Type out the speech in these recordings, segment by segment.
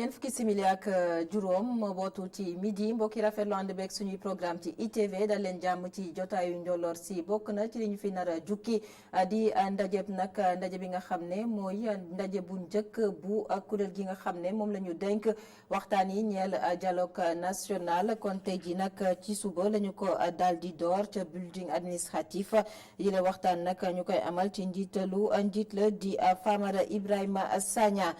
ñeent fukki simili ak juróom bootu ci midi mbokki rafetlu ànd beeg suñuy programme ci ITV dal leen jàmm ci jotaayu njolloor si bokk na ci li ñu fi nar a jukki di ndaje bi nga xam ne mooy ndaje bu njëkk bu kuréel gi nga xam ne moom la ñu dénk waxtaan yi ñeel dialogue national kon tey ji nag ci suba la ñu ko daal di door ca building administratif yi la waxtaan nag ñu koy amal ci njiit la di Famara Ibrahima Sagna.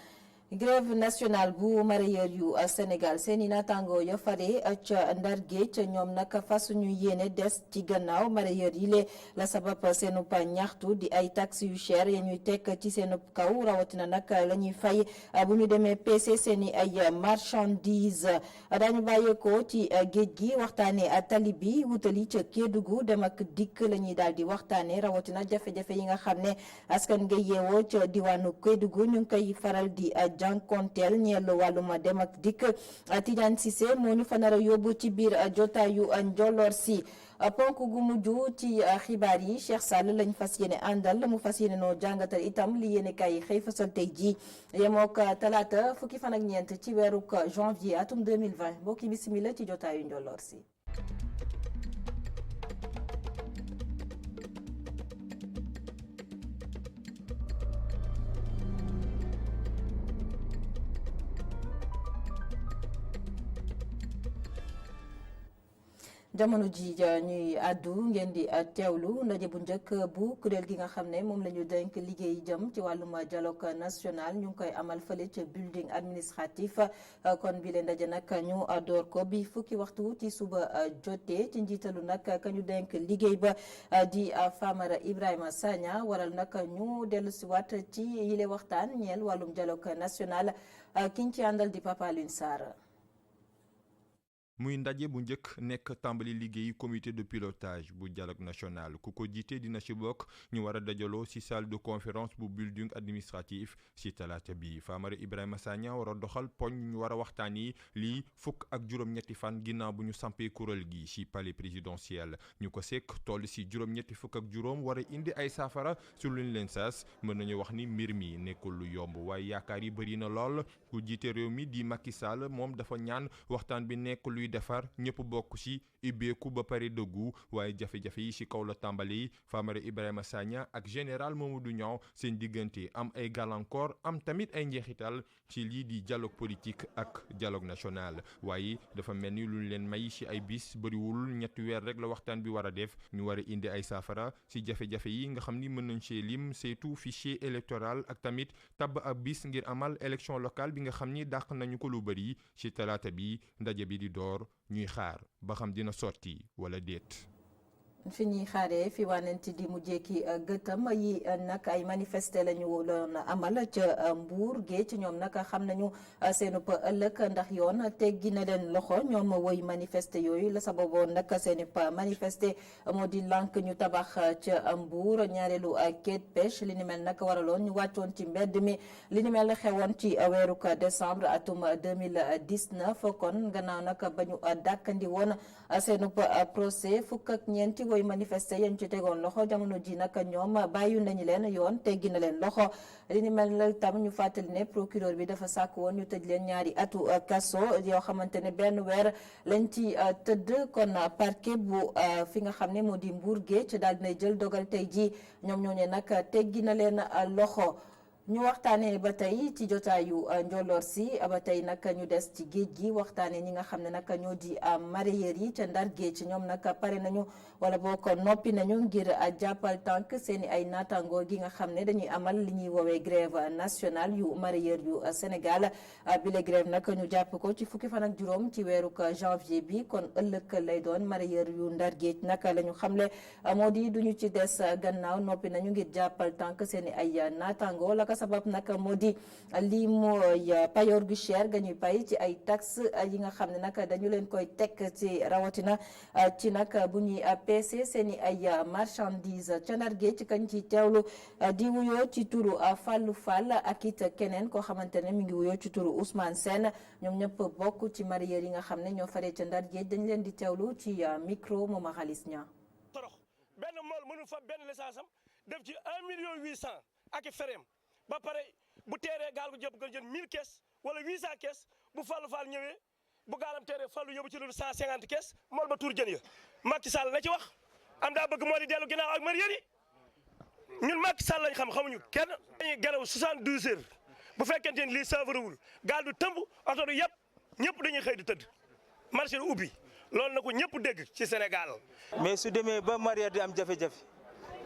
grève nationale bu mareyeur yu Sénégal seeni naataango ya fare ca Ndar Géej ñoom nag fas ñu yéene des ci gannaaw mareyeur yi la sabab seenub ñaxtu di ay taxes yu cher ya ñuy teg ci seenub kaw rawatina nag la ñuy fay bu ñu demee peese seeni ay marchandise dañu bàyyeekoo ci géej gi waxtaane tali bi wutali ca Kédougou dem ak dikk la ñuy daal di waxtaane rawatina jafe-jafe yi nga xam ne askan nga yeewoo ca diwaanu Kédougou ñu ngi koy faral di jànkonteel ñeel wàllum dem ak dikk Tidiane Cissé moo ñu fa nar a yóbbu ci biir jotaayu njolloor si ponk gu mujj ci xibaar yi Cheikh Sall lañ fas yéene àndal mu fas yéene noo jàngatal itam li yéene kay xëy fasal tey ji yemook talaata fukki fan ak ñeent ci weeruk janvier atum 2020 mbokki bisimila ci jotaayu njolloor si. jamono ji ñuy àddu ngeen di teewlu ndaje bu njëkk bu kuréel gi nga xam ne moom la ñu dénk liggéey jëm ci wàllum dialogue national ñu ngi koy amal fële ca building administratif kon bi leen ndaje nag ñu door ko bi fukki waxtu ci suba jotee ci njiitalu nag ka ñu dénk liggéey ba di Famara Ibrahima Sagna waral nag ñu dellu si waat ci yile waxtaan ñeel wàllum dialogue national kiñ ci àndal di Papa Alioune Sarr. muy ndaje bu njëkk nekk tàmbali liggéeyu comité de pilotage bu dialogue national ku ko jiite dina ci bokk ñu war a dajaloo ci salle de conférence bu building administratif ci talaata bi Famara Ibrahima Sagna war a doxal poñ ñu war a waxtaan yi lii fukk ak juróom-ñetti fan ginnaaw bu ñu sampee kuréel gi ci palais présidentiel ñu ko sekk toll ci juróom-ñetti fukk ak juróom war a indi ay saafara su luñ leen saas mën nañu wax ni mbir mi nekkul lu yomb waaye yaakaar yi bëri na lool ku jiite réew mi di Macky Sall moom dafa ñaan waxtaan bi nekk luy defar ñëpp bokk ci ubbeeku ba pare dëggu waaye jafe-jafe yi ci kaw la tàmbali Famara Ibrahima Sagna ak général Mamadou Niang seen diggante am ay gàllankoor am tamit ay njeexital ci lii di dialogue politique ak dialogue national waaye dafa mel ni luñ leen may ci ay bis bëriwul ñetti weer rek la waxtaan bi war a def ñu war a indi ay saafara ci jafe-jafe yi nga xam ni mën nañ cee lim saytu fichier électoral ak tamit tabb ab bis ngir amal élection locale bi nga xam ni dàq nañu ko lu bëri ci talaata bi ndaje bi di door ñuy xaar ba xam dina sotti wala déet. fi ñuy xaaree fi wànnent di mu jékki gëtam yi nag ay manifester lañu doon amal ca Mbour Géej ñoom nag xam nañu seenub ëllëg ndax yoon teggi na leen loxo ñoom woy manifester yooyu la sababoon nag seenub manifester moo di lànk ñu tabax ca Mbour ñaareelu quai de pêche li ni mel nag waraloon ñu wàccoon ci mbedd mi li ni mel xewoon ci weeruk décembre atum 2019 kon gannaaw nag ba ñu dàkkandi woon seenub procès fukk ak ñeenti woy manifester yañ ci tegoon loxo jamono ji nag ñoom bàyyi nañu leen yoon teggi na leen loxo li ni mel la tam ñu fàttali ne procureur bi dafa sàkk woon ñu tëj leen ñaari atu kaso yoo xamante ne benn weer lañ ci tëdd kon parquet bu fi nga xam ne moo di Mbour Géej daal dinay jël dogal tey ji ñoom ñooñu nag teggi na leen loxo. ñu waxtaanee ba tey ci jotaayu njolloor si ba tey nag ñu des ci géej gi waxtaanee ñi nga xam ne nag ñoo di mareyeur yi ca Ndar Géej ñoom nag pare nañu wala boo ko noppi nañu ngir jàppal tànk seeni ay naataangoo gi nga xam ne dañuy amal li ñuy woowee grève nationale yu mareyeur yu Sénégal bi la grève nag ñu jàpp ko ci fukki fan ak juróom ci weeruk janvier bi kon ëllëg lay doon mareyeur yu Ndar Géej nag la ñu xamle moo di duñu ci des gannaaw noppi nañu ngir jàppal tànk seeni ay naataangoo la sabab nag moo di lii mooy payoor gu cher ga ñuy pay ci ay taxes yi nga xam ne nag dañu leen koy teg ci rawatina ci nag bu ñuy peese seeni ay marchandise ca Ndar Géej kañ ci teewlu di wuyoo ci turu Fallou Fall ak it keneen koo xamante ne mi ngi wuyoo ci turu Ousmane Sène ñoom ñëpp bokk ci mareyeur yi nga xam ne ñoo faree ca Ndar Géej dañ leen di teewlu ci micro Mouma Xalis Ña torox benn mool mënu fa benn licence am def ci 1 million 800 ak i fereem ba pare bu teeree gaal gu jëpp nga jël 1000 kees wala 800 kees bu Fallou Fall ñëwee bu gaalam teere Fallou yóbbu ci loolu 150 kees mool ba tuur jën ya Macky Sall na ci wax am daa bëgg moo di dellu ginnaaw ak mareyeur yi ñun Macky Sall lañ xam xamuñu kenn. dañuy gelaw 72 heures bu fekkente ni lii saafarawul gaal du tëmb oto du yëpp ñëpp dañuy xëy di tëdd marché du ubbi loolu na ko ñëpp dégg ci Sénégal. mais su demee ba mareyeur di am jafe-jafe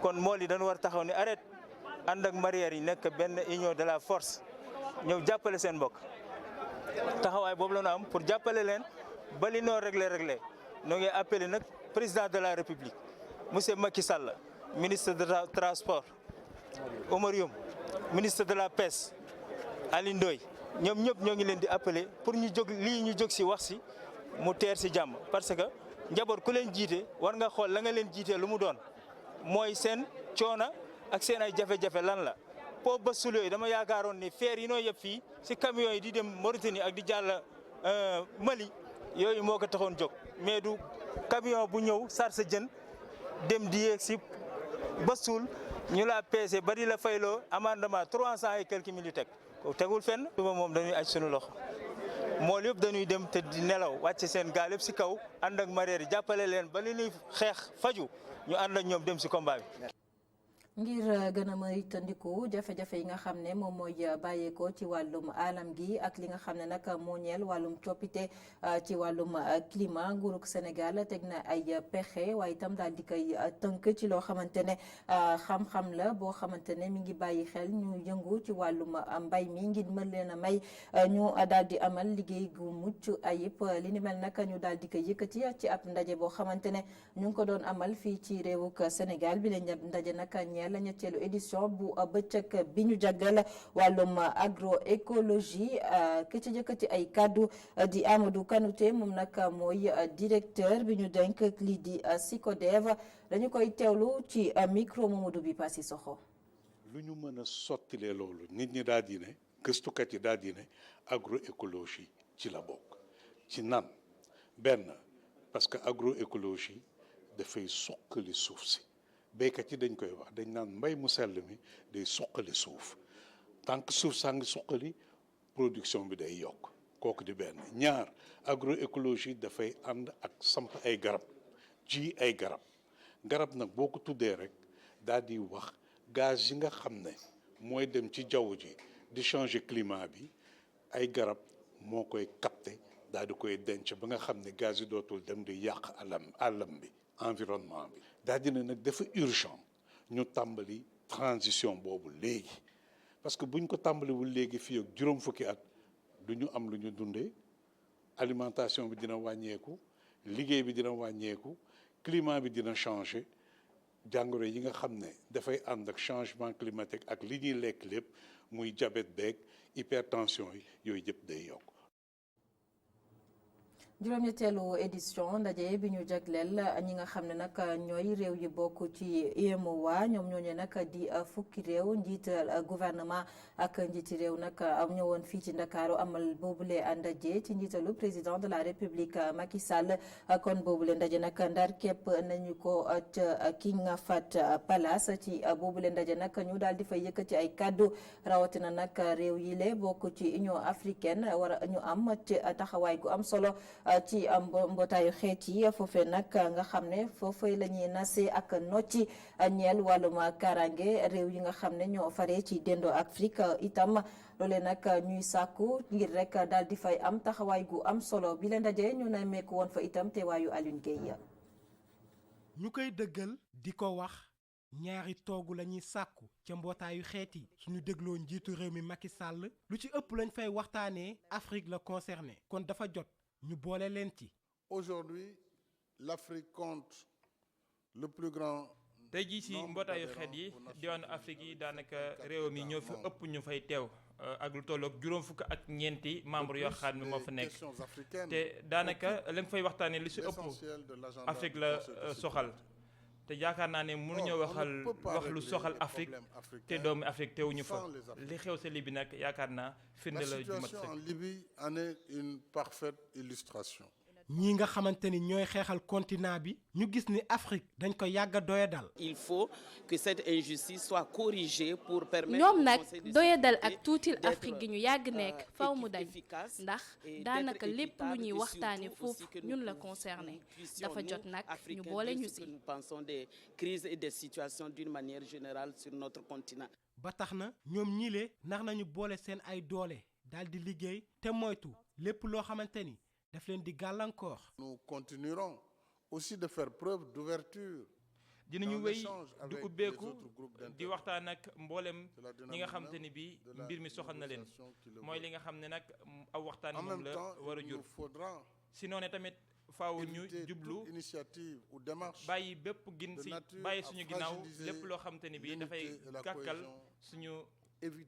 kon mool yi dañu war taxaw ne arrête ànd ak mareyeur yi nekk benn union de la force ñëw jàppale seen mbokk taxawaay boobu la ñu am pour jàppale leen ba li noo réglé noo ngi appelé nag président de la république monsieur Macky Sall ministre de transport Oumar Youm ministre de la pêche Aly Ndoye ñoom ñëpp ñoo ngi leen di appelé pour ñu jóg lii ñu jóg si wax si mu teer si jàmm parce que njaboot ku leen jiite war nga xool la nga leen jiitee lu mu doon mooy seen coona ak seen ay jafe-jafe lan la. po basul yooyu dama yaakaaroon ni feer yi noo yëpp fii si camions yi di dem Mauritanie ak di jàll Mali yooyu moo ko taxoon jóg mais du camion bu ñëw sar sa jën dem di yéeg si basul ñu la peese ba di la fayloo amendement 300 et quelques mille teg ko tegul fenn. suba moom dañuy aj sunu loxo mool yëpp dañuy dem te di nelaw wàcce seen gaal yëpp si kaw ànd ak mareyeur yi jàppale leen ba li ñuy xeex faju ñu ànd ak ñoom dem si combat bi. ngir gën a moytandiku jafe-jafe yi nga xam ne moom mooy bàyyeekoo ci wàllum alam gi ak li nga xam ne nag moo ñeel wàllum coppite ci wàllum climat nguurug Sénégal teg na ay pexe waaye itam daal di koy tënk ci loo xamante ne xam-xam la boo xamante ne mi ngi bàyyi xel ñu yëngu ci wàllum mbay mi ngir mën leen a may ñu daal di amal liggéey gu mucc ayib li ni mel nag ñu daal di koy yëkkati ci ab ndaje boo xamante ne ñu ngi ko doon amal fii ci réewug Sénégal bi la ndaje nag ñeel la ñetteelu édition bu bëccëg bi ñu jagleel wàllum agroécologie ki ci jëkkati ay kaddu di Amadou Kanouté moom nag mooy directeur bi ñu denk lii di SYCODEV dañu koy teewlu ci micro Mamadou bi Passi Soxo. lu ñu mën a sottilee loolu nit ñi daal di ne gëstukat yi daal di ne agroécologie ci la bokk ci nan benn parce que agroécologie dafay suqali suuf si. béykat yi dañ koy wax dañ naan mbay mu sell mi day suqali suuf tant que suuf saa ngi suqali production bi day yokk kooku di benn ñaar agroécologie dafay ànd ak samp ay garab ji ay garab nag boo ko tuddee rek daal di wax gaz yi nga xam ne mooy dem ci jaww ji di changer climat bi ay garab moo koy capter daal di koy denc ba nga xam ne gaz yi dootul dem di yàq àllam bi environnement bi daal dina nag dafa urgent ñu tàmbali transition boobu léegi parce que buñ ko tàmbaliwul léegi fii ak juróom fukki at du ñu am lu ñu dundee alimentation bi dina wàññeeku liggéey bi dina wàññeeku climat bi dina changer jàngoro yi nga xam ne dafay ànd ak changement climatique ak li ñuy lekk lépp muy diabète beeg hypertension yi yooyu yëpp day yokk. juróom-ñetteelu édition ndaje bi ñu jagleel ñi nga xam ne nag ñooy réew yi bokk ci UEMOA ñoom ñooñu nag di fukki réew njiital gouvernement ak njiiti réew nag ñëwoon fii ci Ndakaaru amal boobule ndaje ci njiitalu président de la République Macky Sall kon boobule ndaje nag ndar képp nañu ko ca King Fahd Palace ci boobule ndaje nag ñu daal di fay yëkkati ay kaddu rawatina nag réew yi le bokk ci Union africaine war ñu am ci taxawaay gu am solo. ci mbootaayu xeet yi foofee nag nga xam ne foofee la ñuy nasee ak nocci ñeel wàllum kaaraange réew yi nga xam ne ñoo faree ci dendo Afrique itam loolee nag ñuy sàkku ngir rek daal di fay am taxawaay gu am solo bi leen ndaje ñu ne mekk woon fa itam teewaayu Alioune Guèye. ñu koy dëggal di ko wax ñaari toogu la ñuy sàkku ca mbootaayu xeet yi suñu dégloo njiitu réew mi Macky Sall lu ci ëpp lañ fay waxtaanee Afrique la concerné kon dafa jot. ñu boole leen ci. Aujourd'hui, l'Afrique compte le plus grand. tey jii ci mbootaayu xeet yi diwaanu Afrique yi daanaka réew mi ñoo fi ëpp ñu fay teew ak lu tolloog juróom fukk ak ñeenti membre yoo xam ne moo fa nekk te daanaka la nga fay waxtaanee li ci ëpp Afrique la soxal te yaakaar naa ne mënuñoo wax lu soxal Afrique te doomu Afrique teewuñu fa li xew sa Libye nag yaakaar naa firnde la ju mat sëkk. La situation en Libye en est une parfaite illustration. ñii nga xamante ni ñooy xeexal continent bi ñu gis ni Afrique dañ ko yàgg a doyadal. Il faut que cette injustice soit corrigée pour permettre. ñoom nag doyadal ak tuutil Afrique gi ñu yàgg nekk faw mu dañ ndax daanaka lépp lu ñuy waxtaane foofu ñun la concerné dafa jot nag ñu boole ñu si. Nous pensons des crises et des situations d'une manière générale sur notre continent. ba tax na ñoom ñiile nar nañu boole seen ay doole daal di liggéey te moytu lépp loo xamante ni daf leen di gàllankoor. Nous continuerons aussi de faire preuve d'ouverture. dinañu wéy du ubbeeku di waxtaan ak mboolem ñi nga xamante ni bii mbir mi soxal na leen mooy li nga xam ne nag aw waxtaan moom la war a jur. si noonu tamit faaw ñu jublu bàyyi bépp bàyyi suñu ginnaaw lépp loo xamante ni bii dafay gàkkal suñu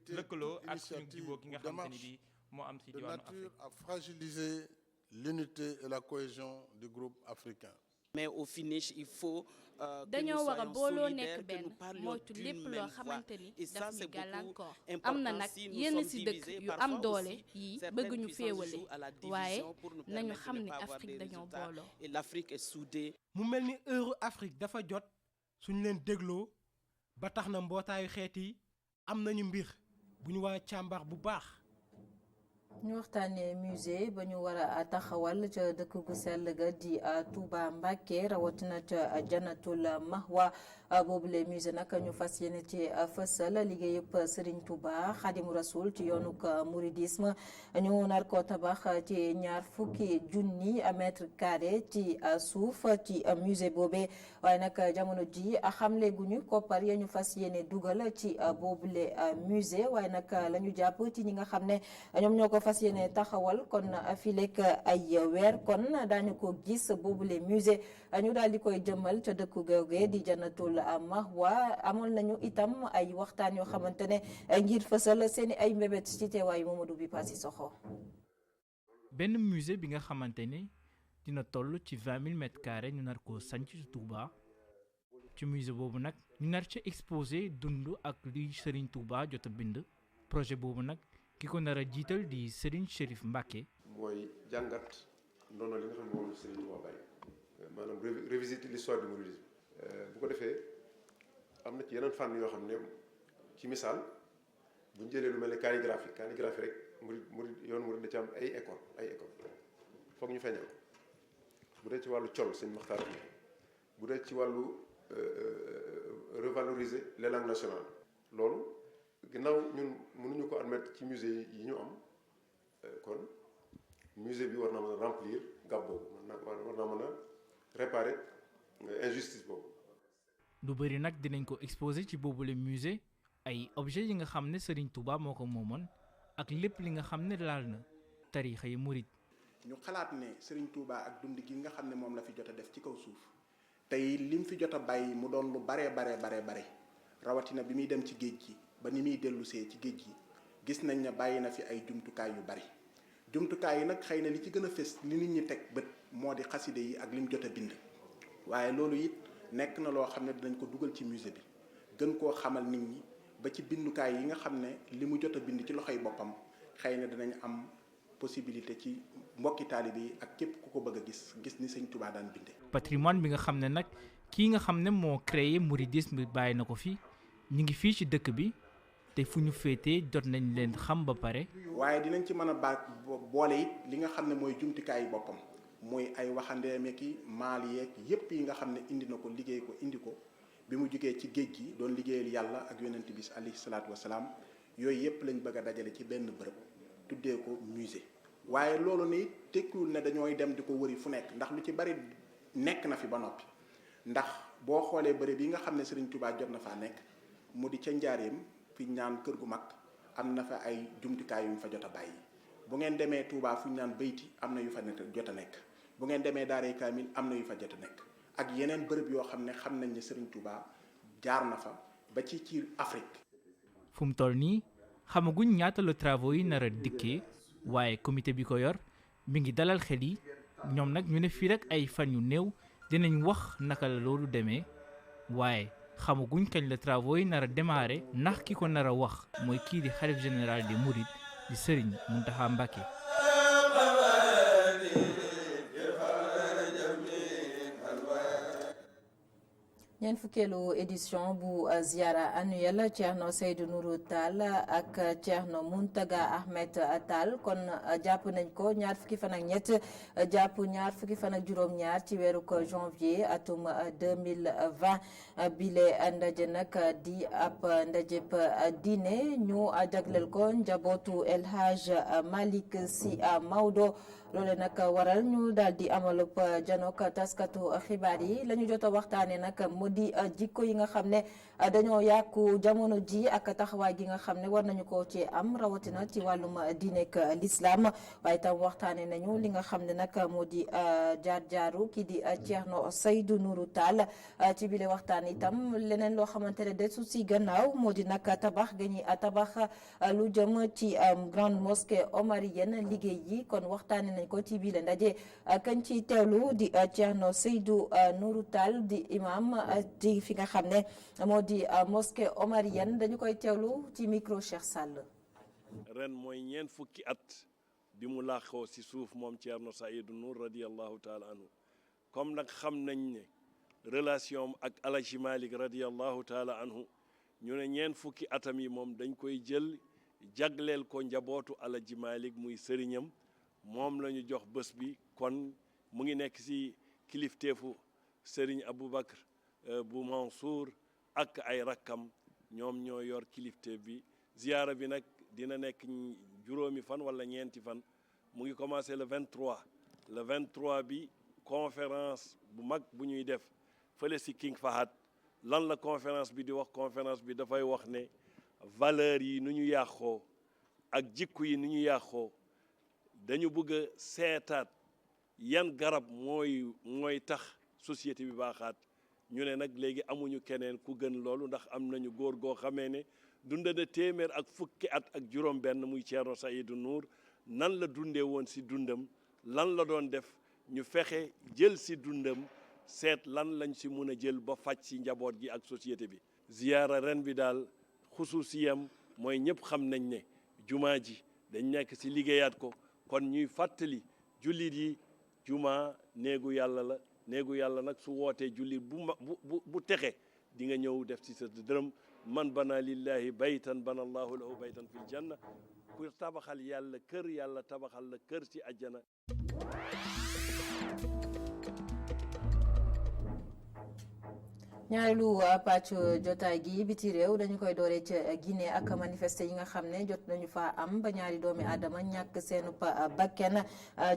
lëkkaloo ak suñu jiboo gi nga xamante ni bii moo am si diwaanu Afrique. à fragiliser l'unité et la cohésion du groupe africain. Mais au finish, il faut dañoo war a booloo nekk benn moytu lépp loo xamante ni daf ñu gàllankoor am na nag yenn ci dëkk yu am doole yi bëgg ñu féewale waaye nañu xam ne Afrique dañoo booloo. Et l'Afrique est soudée. mu mel ni heure Afrique dafa jot suñu leen dégloo ba tax na mbootaayu xeet yi am nañu mbir bu ñu war a càmbar bu baax. ñu waxtaanee musée ba ñu war a taxawal ca dëkk gu sell ga di Touba Mbacké rawatina ca Jannatul Mahwa boobule musée nag ñu fas yéene ci fësal liggéeyub Serigne Touba Xadimu Rasul ci yoonuk mouridisme ñu nar ko tabax ci 20,000 mètres carrés ci suuf ci musée boobee waaye nag jamono ji xamle guñu koppar ya ñu fas yéene dugal ci boobule musée waaye nag la ñu jàpp ci ñi nga xam ne ñoom ñoo ko fas yéene taxawal kon fileek ay weer kon daañu ko gis boobule musée ñu daal di koy jëmmal ca dëkku googee di Jannatul Mahwa amoon nañu itam ay waxtaan yoo xamante ne ngir fësal seeni ay mbébét ci teewaayu Mamadou bi Passi Soxo. benn musée bi nga xamante ne dina toll ci 20,000 mètres carrés ñu nar ko sanc ci Touba ci musée boobu nag ñu nar ci exposé dund ak li Serigne Touba jot a bind projet boobu nag ki ko nar a jiital di Serigne Chérif Mbacké. mooy jàngat ndono li nga xam ne moom la Serigne Touba bàyyi maanaam revisiter l'histoire du mouridisme bu ko defee am na ci yeneen fànn yoo xam ne ci misaal bu ñu jëlee lu mel ne calligraphie rek murid da ci am ay école foog ñu feeñal bu dee ci wàllu col sëñ Maxtaar bu dee ci wàllu revaloriser les langues nationales loolu ginnaaw ñun mënuñu ko admettre ci musée yi ñu am kon musée bi war na mën a remplir gap boobu war na mën a réparer injustice boobu. lu bëri nag dinañ ko exposé ci boobule musée ay objets yi nga xam ne Serigne Touba moo ko moomoon ak lépp li nga xam ne laal na tariixa yi murit. ñu xalaat ne Serigne Touba ak dund gi nga xam ne moom la fi jot a def ci kaw suuf tey lim fi jot a bàyyi mu doon lu bare rawatina bi muy dem ci géej gi ba ni muy dellusee ci géej gi gis nañ ne bàyyi na fi ay jumtukaay yu bari jumtukaay yi nag xëy na li ci gën a fës li nit ñi teg bët moo di xaside yi ak lim jot a bind waaye loolu it nekk na loo xam ne dinañ ko dugal ci musée bi gën koo xamal nit ñi ba ci bindukaay yi nga xam ne li mu jot a bind ci loxoy boppam xëy na dinañ am possibilité ci mbokki taalibe yi ak képp ku ko bëgg a gis ni sëñ Touba daan binde patrimoine bi nga xam ne nag kii nga xam ne moo créé mouridisme bi bàyyi na ko fi ñu ngi fii ci dëkk bi te fu ñu féetee jot nañ leen xam ba pare. waaye dinañ ci mën a boole it li nga xam ne mooy jumtukaay yi boppam mooy ay waxandeeme ki maal yeeg yépp yi nga xam ne indi na ko liggéey ko indi ko bi mu jógee ci géej gi doon liggéeyal yàlla ak yonent bi alayhi salaatu wasalaam yooyu yépp lañ bëgg a dajale ci benn bërëb tuddee ko musée. waaye loolu ni tekkiwul ne dañooy dem di ko wëri fu nekk ndax lu ci bari nekk na fi ba noppi ndax boo xoolee bërëb yi nga xam ne Serigne Touba jot na faa nekk mu di ca njaareem fi ñu naan kër gu mag am na fa ay jumtukaay yu mu fa jot a bàyyi bu ngeen demee Touba fu ñu naan bayti am na yu fa jot a nekk bu ngeen demee Daaray Kaamil am na yu fa jot a nekk ak yeneen bërëb yoo xam ne xam nañ ne Serigne Touba jaar na fa ba ci Afrique. fu mu toll nii xamaguñ ñaata la travaux yi nar a dikkee waaye comité bi ko yor mi ngi dalal xel yi ñoom nag ñu ne fii rek ay fan yu néew dinañ wax naka la loolu demee waaye xamaguñ kañ la travaux yi nar a démarrer ndax ki ko nar a wax mooy kii di xalif général des Mourides di Serigne Mountakha Mbacké. ñeent fukkeelu édition bu ziara annuelle Thierno Seydou Nourou Tall ak Thierno Mountaga Ahmed Tall kon jàpp nañ ko ñaar fukki fan ak ñett jàpp ñaar fukki fan ak juróom-ñaar ci weeru janvier atum 2020 bile ndaje nag di ab ndajeb diine ñu jagleel ko njabootu El Hadj Malick Sy Maodo. loole nag waral ñu daal di amalub janook taskatu xibaar yi la ñu jot a waxtaanee nag moo di jikko yi nga xam ne dañoo yàqu jamono ji ak taxawaay gi nga xam ne war nañu ko ci am rawatina ci wàllum diineek l'islam waaye tam waxtaanee nañu li nga xam ne nag moo di jaar-jaaru kii di Thierno Seydou Nourou Tall ci bile waxtaan itam leneen loo xamante ne desu si gannaaw moo di nag tabax ga ñuy tabax lu jëm ci grande mosquée omarienne liggéey yi kon waxtaanee nañ ko ci biir ndaje kañ ci teewlu di Thierno Seydou Nourou Tall di imam di fi nga xam ne moo di mosquée omarienne dañu koy teewlu ci micro Cheikh Sall. ren mooy ñeent fukki at bi mu làqoo si suuf moom Thierno Seydou Nour radiallahu taala anhu comme nag xam nañ ne relation ak Alaji Malick radiallahu taala anhu ñu ne ñeent fukki atam yi moom dañ koy jël jagleel ko njabootu Alaji Malick muy sëriñam moom la ñu jox bés bi kon mu ngi nekk ci kilifteefu Serigne Aboubacar bu Mansour ak ay rakkam ñoom ñoo yor kilifteef bi ziyaara bi nag dina nekk juróomi fan wala ñeenti fan mu ngi commencé le 23 bi conférence bu mag bu ñuy def fële ci King Fahad lan la conférence bi di wax conférence bi dafay wax ne valeurs yi nu ñu yàqoo ak jikku yi nu ñu yàqoo dañu bëgg a seetaat yan garab mooy tax société bi baaxaat ñu ne nag léegi amuñu keneen ku gën loolu ndax am nañu góor goo xamee ne dund na téeméer ak fukki at ak juróom benn muy Thierno Seydou Nour nan la dundee woon ci dundam lan la doon def ñu fexe jël ci dundam seet lan lañ ci mun a jël ba faj ci njaboot gi ak société bi ziyaara ren bi daal xususiyam mooy ñëpp xam nañ ne jumaa ji dañ nekk ci liggéeyaat ko kon ñuy fàttali jullit yi juma néegu yàlla la néegu yàlla nag su wootee jullit bu texe di nga ñëw def ci sa dërëm man bana lillahi baytan bana allahu lahu baytan fil janna ku tabaxal yàlla kër yàlla tabaxal la kër ci àjjana. ñaareelu pàcc jotaay gi biti réew dañu koy dooree ci Guinée ak manifester yi nga xam ne jot nañu fa am ba ñaari doomi aadama ñàkk seenu bakken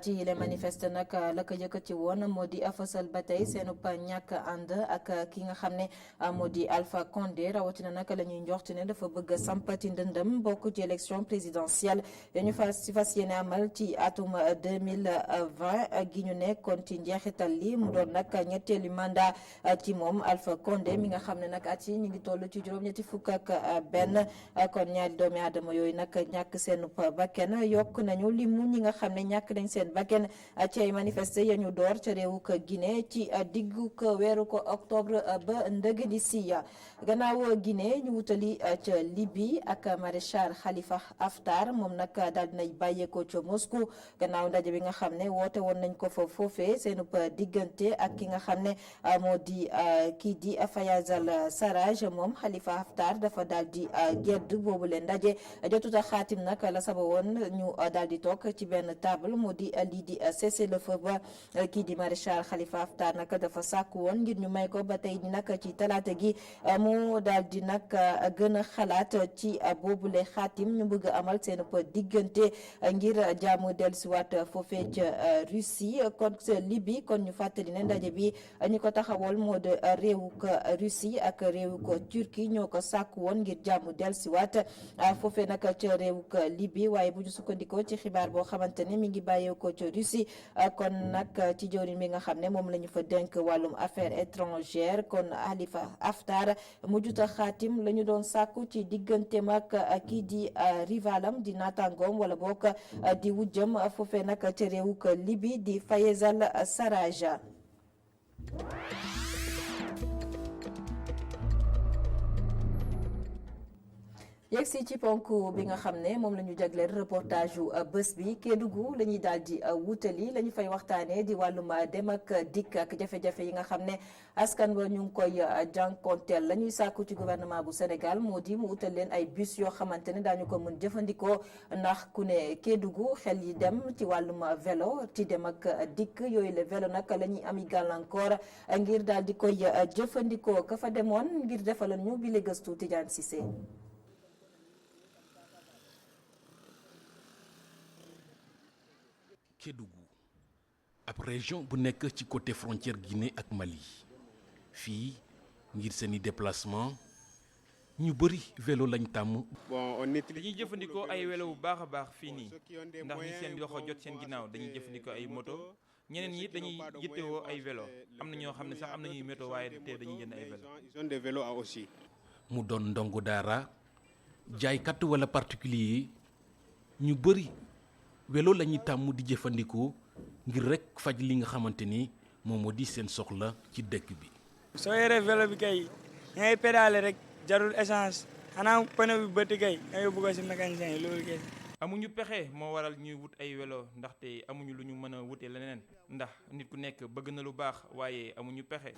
ci les manifester nag la ko yëkkati woon moo di fësal ba tey seenu ñàkk ànd ak ki nga xam ne moo di Alpha Condé rawatina nag la ñuy njoxti ne dafa bëgg sampati ndëndëm bokk ci élection présidentielle ñu fas yéene amal ci atum 2020 gi ñu nekkoon ci njeexital li mu doon nag ñetteelu mandat ci moom Alpha Condé mi nga xam ne nag at yi ñu ngi toll ci juróom-ñetti fukk ak benn kon ñaari doomi aadama yooyu nag ñàkk seen bakken yokk nañu limu ñi nga xam ne ñàkk nañ seen bakken ci ay manifester ya ñu door ca réewu Guinée ci diggu weeru ko octobre ba ndëgg di siya gannaaw Guinée ñu wutali ca Libye ak maréchal Khalifa Haftar moom nag daal dinay bàyyeekoo ca Moscou gannaaw ndaje bi nga xam ne woote woon nañ ko fa foofee seen diggante ak ki nga xam ne moo di kii di Fayez al-Sarraj moom Khalifa Haftar dafa daal di gedd boobu leen ndaje jotuta xaatim nag la saba woon ñu daal di toog ci benn table moo di lii di cessez-le-feu ba kii di maréchal Khalifa Haftar nag dafa sàkku woon ngir ñu may ko ba tey nag ci talaata gi mu daal di nag gën a xalaat ci boobule xaatim ñu bëgg amal seen diggante ngir jàmm dellusiwaat foofee ca Russie kon Libye kon ñu fàttali ne ndaje bi ñu ko taxawal moo de réewu ko Russie ak réewu ko Turquie ñoo ko sàkk woon ngir jàmm dellusiwaat foofee nag ca réewu ko Libye waaye bu ñu sukkandikoo ci xibaar boo xamante ne mi ngi bàyyee ko ca Russie kon nag ci jawriñ bi nga xam ne moom la ñu fa dénk wàllum affaires étrangères kon Khalifa Haftar mujjuta xaatim la ñu doon sàkku ci digganteem ak kii di rivalam di naataangoom wala boog di wujjam foofee nag ca réewu ko Libye di Fayez al-Sarraj. yegg si ci ponk bi nga xam ne moom la ñu jagleel reportage yu bés bi Kédougou la ñuy daal di wutali la ñu fay waxtaanee di wàllum dem ak dikk ak jafe-jafe yi nga xam ne askan wa ñu ngi koy jànkonteel la ñuy sàkku ci gouvernement bu Sénégal moo di mu utal leen ay bus yoo xamante ne daañu ko mën jëfandikoo ndax ku ne Kédougou xel yi dem ci wàllum vélo ci dem ak dikk yooyu le vélo nag la ñuy ami gàllankoor ngir daal di koy jëfandikoo ka fa demoon ngir defaloon ñu bi le gëstu Tidiane Cissé. Kédougou ab région bu nekk ci côté frontière Guinée ak Mali fii ngir seeni déplacement ñu bëri vélo lañ tàmm. dañuy jëfandikoo ay vélo bu baax a baax fii nii ndax ñi seen loxo jot seen ginnaaw dañuy jëfandikoo ay moto ñeneen ñi dañuy yittewoo ay vélo am na ñoo xam ne sax am nañuy moto waaye te dañuy jënd ay vélo. mu doon ndongo daara jaaykat wala particulier ñu bëri. vélo la ñuy tàmm di jëfandikoo ngir rek faj li nga xamante ni moom moo di seen soxla ci dëkk bi. soo yoree vélo bi kay ngay pédale rek jarul essence xanaa pneu bi bëtt kay nga yóbbu ko si mécanicien yi loolu kay. amuñu pexe moo waral ñuy wut ay vélo ndaxte amuñu lu ñu mën a wute leneen ndax nit ku nekk bëgg na lu baax waaye amuñu pexe.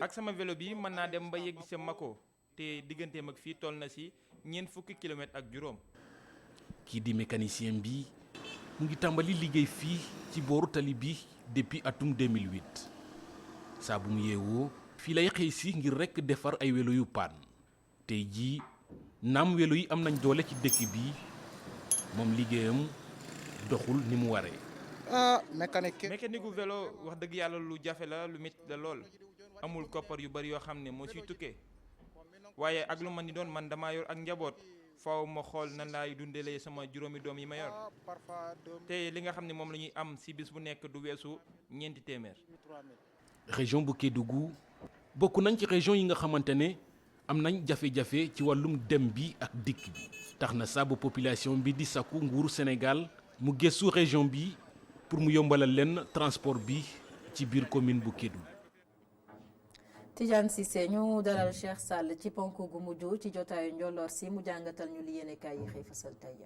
ak sama vélo bi mën naa dem ba yegg sa Mako te digganteem ak fii toll na si 40 kilomètres ak juróom. kii di mécanicien bi mu ngi tàmbali liggéey fii ci booru tali bi depuis atum 2008 saa bu mu yeewoo fii lay xëy si ngir rekk defar ay welo yu paan tey jii naam welo yi am nañ doole ci dëkk bi moom liggéeyam doxul ni mu waree. mécanique gu vélo wax dëgg yàlla lu jafe la lu métti la lool amul koppar yu bari yoo xam ne moo siy tukkee waaye ak lu man ni doon man damaa yor ak njaboot. faaw ma xool nan laay dundalee sama juróomi doom yi ma yor te li nga xam ne moom la ñuy am si bis bu nekk du weesu 400. région bu Kédougou bokk nañ ci région yi nga xamante ne am nañ jafe-jafe ci wàllum dem bi ak dikk bi tax na saa bu population bi di sakku nguuru Sénégal mu gëstu région bi pour mu yombalal leen transport bi ci biir commune bu Kédougou. Tidiane Cissé ñu dalal Cheikh Sall ci ponk gu mujj ci jotaayu njolloor si mu jàngatal ñu li yéene kaay yi xëy fasal tey.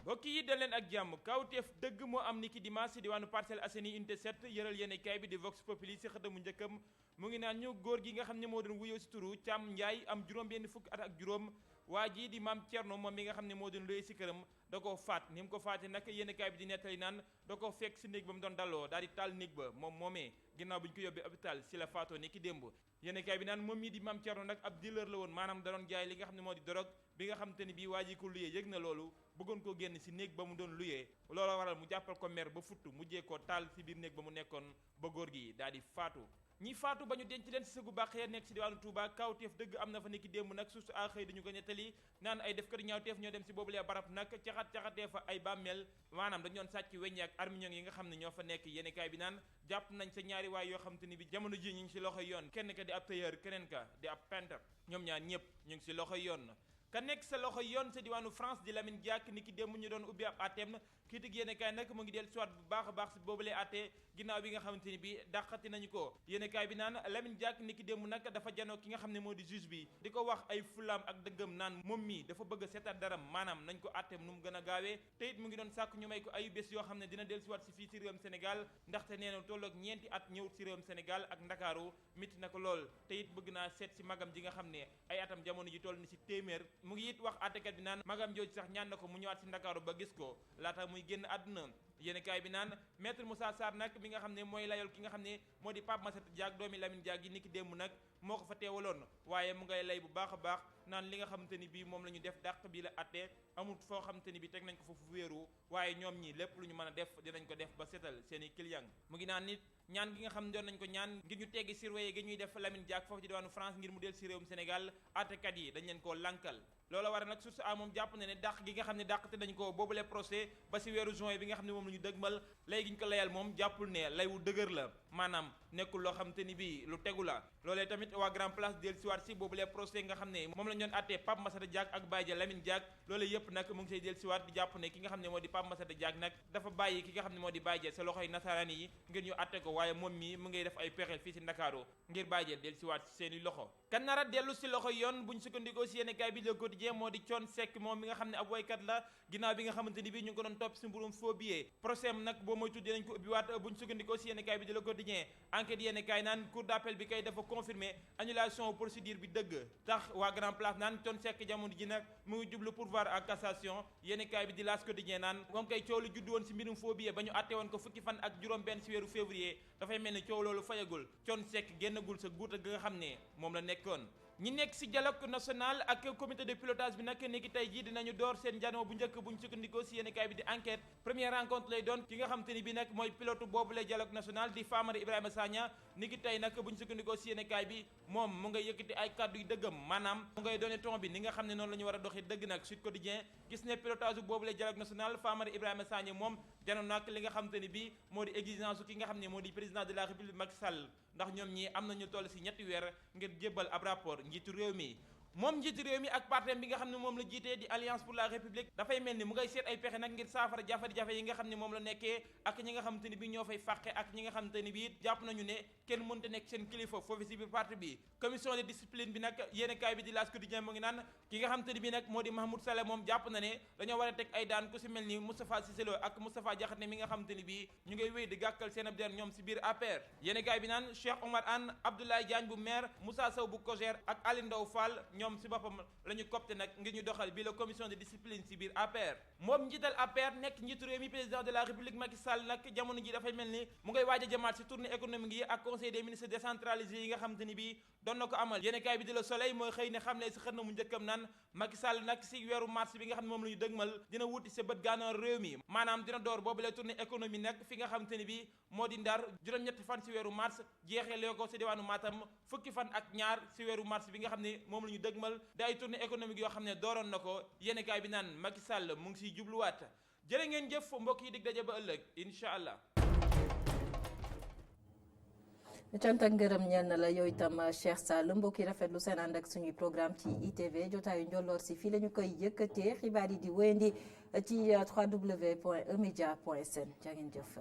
mbokk yi dal leen ak jàmm kawteef dëgg moo am niki dimanche si diwaanu Parcelles Assainies unité 7 yëral yéene kaay bi di Vox Populi si xëtamu njëkkam mu ngi naan ñu góor gi nga xam ne moo doon wuyoo si turu Thiam Ndiaye am juróom-benn fukki at ak juróom waa jii di maam Thierno moom mi nga xam ne moo doon looy si këram da koo faat ni mu ko faate nag yéene kaay bi di nettali naan da ko fekk si néeg ba mu doon dalloo daal di taal néeg ba moom moomee ginnaaw bi ñu ko yóbbee hôpital si la faatoo ni ki démb yéene kaay bi naan moom mii di maam Thierno nag ab dealer la woon maanaam da doon jaay li nga xam ne moo di dorog bi nga xam te ni bii waa ji ko luyee yëg na loolu bëggoon koo génn si néeg ba mu doon luyee looloo waral mu jàppal ko mer ba futt mujjee koo taal si biir néeg ba mu nekkoon ba góor gi daal di faatu ñi faatu ba ñu denc leen si sëgu bàq ya nekk si diwaanu Touba kawteef dëgg am na fa nekki démb nag suuf su xëy dañu ko nettali naan ay defkati ñaawteef ñoo dem si boobulee barab nag caxatee fa ay bàmmeel maanaam dañu doon sàcc weñ ak armignon yi nga xam ne ñoo fa nekk yéenekaay bi naan jàpp nañ sa ñaari waay yoo xam te ni bi jamono ji ñu ngi si loxoy yoon kenn ka di ab tailleur keneen ka di ab peintre ñoom ñaar ñëpp ñu ngi si loxoy yoon ka nekk sa loxo yoon sa diwaanu France di Lamine Diack ni ki démb ñu doon ubbi ab atem critique yéenekaay nag mu ngi del soit bu baax a baax si boobulee atte ginnaaw bi nga xamante ni bi dàqati nañu ko yéenekaay bi naan Lamine Diack ni ki démb nag dafa janoo ki nga xam ne moo di juge bi di ko wax ay fulaam ak dëggam naan moom mii dafa bëgg a seetaat daram maanaam nañ ko atteem nu mu gën a gaawee te it mu ngi doon sàkk ñu may ko ay bés yoo xam ne dina del siwaat si fii si réewum Sénégal ndaxte nee na tolloog 4 at ñëwut si réewum Sénégal ak Ndakaaru métti na ko lool te it bëgg naa seet si magam ji nga xam ne ay atam jamono ji toll ni si téeméer mu ngi it wax attekat bi naan magam jooju sax ñaan na ko mu ñëwaat si Ndakaaru ba gis ko laata muy génn àdduna yéenekaay bi naan maître Moussa Sarr nag mi nga xam ne mooy layol ki nga xam ne moo di Pape Massata Diack doomi Lamine Diack yi niki démb nag moo ko fa teewaloon waaye mu ngay lay bu baax a baax naan li nga xamante ni bii moom la ñu def dàq bi la atte amul foo xamante ni bi teg nañ ko foofu wéeru waaye ñoom ñi lépp lu ñu mën a def dinañ ko def ba seetal seen i client mu ngi naan nit ñaan gi nga xam ne doon nañ ko ñaan ngir ñu teggi surveillé gi ñuy def Lamine Diack foofu ci diwaanu France ngir mu del si réewum Sénégal attekat yi dañ leen koo lankal loola war nag source a moom jàpp na ne dàq gi nga xam ne dàqte nañ ko boobule procès ba si weeru juin bi nga xam ne moom la ñu dëgmal lay gi ñu ko layal moom jàppul ne lay wu dëgër la maanaam nekkul loo xam te ni bii lu tegu la loolee tamit waa Grand Place del siwaat si boobu les procès nga xam ne moom la ñu doon àttee Pape Massata Diack ak Baye Dia Lamine Diack loolee yëpp nag mu ngi say del siwaat di jàpp ne ki nga xam ne moo di Pape Massata Diack nag dafa bàyyi ki nga xam ne moo di Baye Dia sa loxoy nasaraan yi ngir ñu àtte ko waaye moom mii mu ngay def ay pexe fii si Ndakaaru ngir Baye Dia del siwaat si seeni loxo kan nara dellu si loxo yoon buñ sukkandikoo si yéene kaay bi Le Quotidien moo di Thione Seck moom mi nga xam ne ab waykat la ginnaaw bi nga xamante ni bii ñu ngi ko doon topp si mbirum faux billet procès am nag boo moytu dinañ ko ubbiwaat buñ sukkandikoo si yéene kaay bi di Le Quotidien enquête yéene kaay naan cour d'appel bi kay dafa confirmer annulation procédure bi dëgg tax waa Grand Place naan Thione Seck jamono ji nag mu ngi jublu pourvoi à cassation yéene kaay bi di L'As Quotidien naan moom kay coow lu juddu woon si mbirum faux billet ba ñu àtte woon ko fukki fan ak juróom benn si weeru février dafay mel ni coow loolu fayagul Thione Seck génnagul sa guuta ga nga xam ne moom la nekkoon ñi nekk ci dialogue national ak comité de pilotage bi nag niki tey jii dinañu door seen janoo bu njëkk buñ sukkandikoo ci yéenekaay bi di enquête première rencontre lay doon ki nga xam te ni bi nag mooy pilote boobu lay dialogue national di Famara Ibrahima Sagna niki tey nag buñ sukkandikoo ci yéenekaay bi moom mu ngay yëkkati ay kàddu yu dëggam maanaam mu ngay doone ton bi ni nga xam ne noonu la ñu war a doxee dëgg nag Sud Quotidien gis ne pilotage boobu lay dialogue national Famara Ibrahima Sagna moom janoon nag li nga xam te ni bi moo di exigence ki nga xam ne moo di président de la République Macky Sall ndax ñoom ñi am nañu toll ci ñetti weer ngir jébbal ab rapport njiitu réew mi moom njiitu réew mi ak partem bi nga xam ne moom la jiitee di Alliance pour la République dafay mel ni mu ngay seet ay pexe nag ngir saafara jafe-jafe yi nga xam ne moom la nekkee ak ñi nga xamante ni bi ñoo fay fàqe ak ñi nga xamante ni bi jàpp nañu ne kenn mënta nekk seen kilifa foofu ci biir parti bi commission de discipline bi nag yéenekaay bi di L'As Quotidien mu ngi naan ki nga xamante ni bi nag moo di Mahmoud Saleh moom jàpp na ne dañoo war a teg ay daan ku ci mel ni Moustapha Cissé Lo ak Moustapha Diakhaté mi nga xamante ni bi ñu ngay wéy di gàkkal seen ab der ñoom ci biir APR yéenekaay bi naan Cheikh Omar Anne Abdoulaye Diagne bu maire Moussa Sow bu Kogère ak Ali Ndaw Fall ñoom ci boppam la ñu copte nag ngir ñu doxal bi la commission de discipline ci biir APR moom njiital APR nekk njiitu réew mi président de la République Macky Sall nag jamono ji dafay mel ni mu ngay waaj a jamaat ci tournée économique yi ak conseil des ministres décentralisé yi nga xamante ni bii doon na ko amal yéenekaay bi di Le Soleil mooy xëy ne xam ne ci xët na mu njëkkam naan Macky Sall nag ci weeru mars bi nga xam ne moom la ñu dëgmal dina wuti sa bët gànnaar réew mi maanaam dina door boobu la tournée économique nag fi nga xamante ni bii moo di Ndar juróom-ñetti fan ci weeru mars jeexee ko ci diwaanu Matam fukki fan ak ñaar ci weeru mars bi nga xam ne moom la ñu dëgmal di ay tournée économique yoo xam ne dooroon na ko yéenekaay bi naan Macky Sall mu ngi ciy jubluwaat jërë ngeen jëf mbokk yi dig daje ba ëllëg incha allah. cant ak ngërëm ñeel na la yow itam Cheikh Sall mbokk yi rafetlu seen ànd ak suñuy programme ci ITV jotaayu njolloor si fii la ñu koy yëkkatee xibaar yi di wéyandi ci www.emedia.sn jaa ngeen jëf.